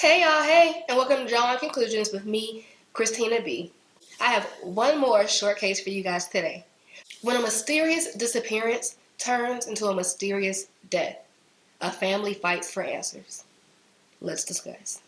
Hey y'all, hey, and welcome to Drawing Conclusions with me, Christina B. I have one more short case for you guys today. When a mysterious disappearance turns into a mysterious death, a family fights for answers. Let's discuss.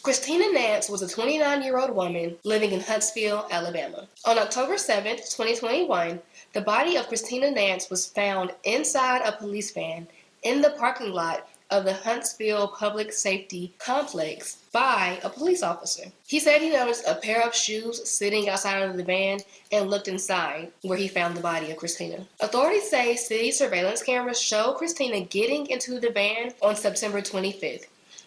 Christina Nance was a 29-year-old woman living in Huntsville, Alabama. On October 7th, 2021, the body of Christina Nance was found inside a police van in the parking lot of the Huntsville Public Safety Complex by a police officer. He said he noticed a pair of shoes sitting outside of the van and looked inside, where he found the body of Christina. Authorities say city surveillance cameras show Christina getting into the van on September 25th.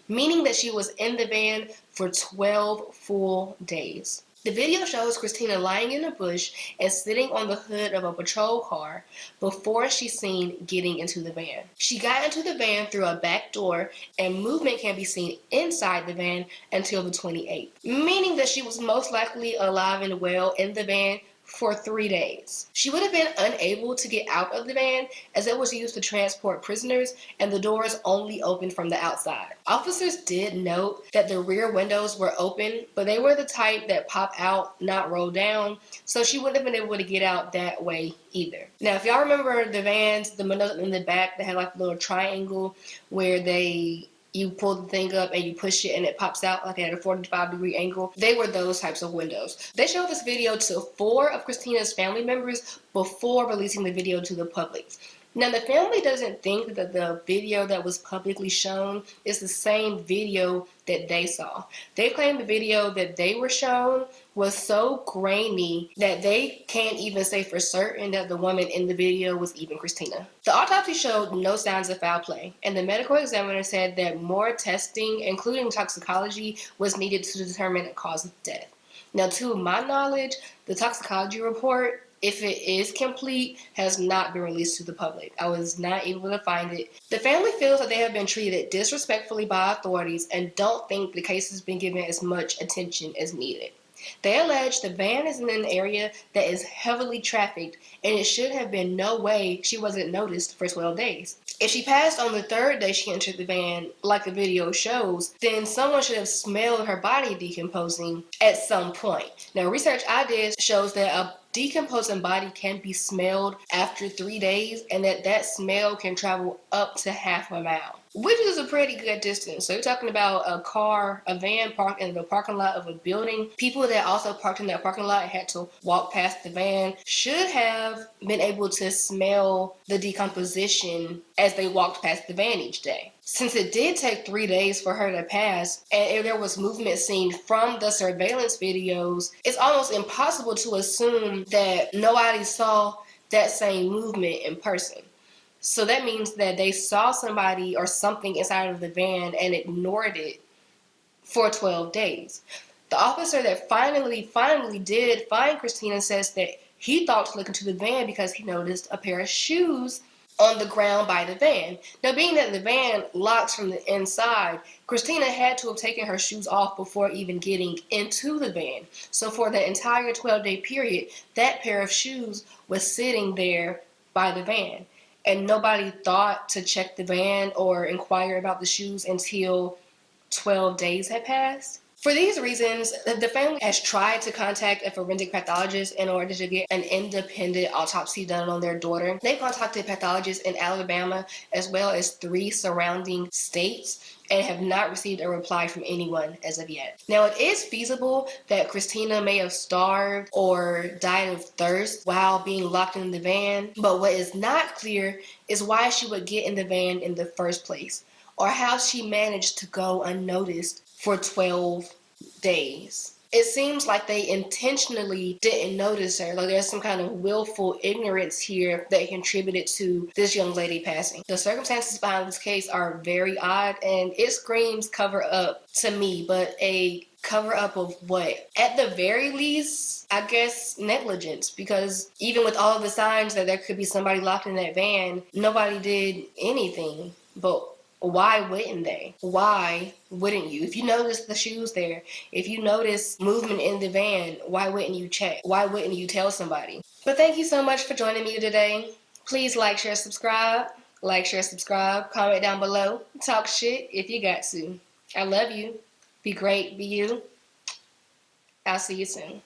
Meaning that she was in the van for 12 full days. The video shows Christina lying in a bush and sitting on the hood of a patrol car before she's seen getting into the van. She got into the van through a back door, and movement can be seen inside the van until the 28th, meaning that she was most likely alive and well in the van for 3 days. She would have been unable to get out of the van as it was used to transport prisoners and the doors only opened from the outside. Officers did note that the rear windows were open, but they were the type that pop out, not roll down, so she wouldn't have been able to get out that way either. Now, if y'all remember the vans, the windows in the back, they had like a little triangle where you pull the thing up and you push it and it pops out like at a 45-degree angle. They were those types of windows. They showed this video to 4 of Christina's family members before releasing the video to the public. Now, the family doesn't think that the video that was publicly shown is the same video that they saw. They claim the video that they were shown was so grainy that they can't even say for certain that the woman in the video was even Christina. The autopsy showed no signs of foul play, and the medical examiner said that more testing, including toxicology, was needed to determine the cause of death. Now, to my knowledge, the toxicology report, if it is complete, has not been released to the public. I was not able to find it. The family feels that they have been treated disrespectfully by authorities and don't think the case has been given as much attention as needed. They allege the van is in an area that is heavily trafficked, and it should have been no way she wasn't noticed for 12 days. If she passed on the 3rd day she entered the van, like the video shows, then someone should have smelled her body decomposing at some point. Now, research I did shows that a decomposing body can be smelled after 3 days, and that smell can travel up to half a mile, which is a pretty good distance. So you're talking about a van parked in the parking lot of a building. People that also parked in that parking lot and had to walk past the van should have been able to smell the decomposition as they walked past the van each day. Since it did take 3 days for her to pass, and if there was movement seen from the surveillance videos, it's almost impossible to assume that nobody saw that same movement in person. So that means that they saw somebody or something inside of the van and ignored it for 12 days. The officer that finally did find Christina says that he thought to look into the van because he noticed a pair of shoes on the ground by the van. Now, being that the van locks from the inside, Christina had to have taken her shoes off before even getting into the van. So for the entire 12-day period, that pair of shoes was sitting there by the van. And nobody thought to check the van or inquire about the shoes until 12 days had passed. For these reasons, the family has tried to contact a forensic pathologist in order to get an independent autopsy done on their daughter. They've contacted pathologists in Alabama as well as 3 surrounding states and have not received a reply from anyone as of yet. Now, it is feasible that Christina may have starved or died of thirst while being locked in the van, but what is not clear is why she would get in the van in the first place, or how she managed to go unnoticed for 12 days. It seems like they intentionally didn't notice her. Like there's some kind of willful ignorance here that contributed to this young lady passing. The circumstances behind this case are very odd, and it screams cover up to me, but a cover up of what? At the very least, I guess negligence, because even with all of the signs that there could be somebody locked in that van, nobody did anything. But why wouldn't they? Why wouldn't you? If you notice the shoes there, if you notice movement in the van, why wouldn't you check? Why wouldn't you tell somebody? But thank you so much for joining me today. Please like, share, subscribe. Like, share, subscribe. Comment down below. Talk shit if you got to. I love you. Be great. Be you. I'll see you soon.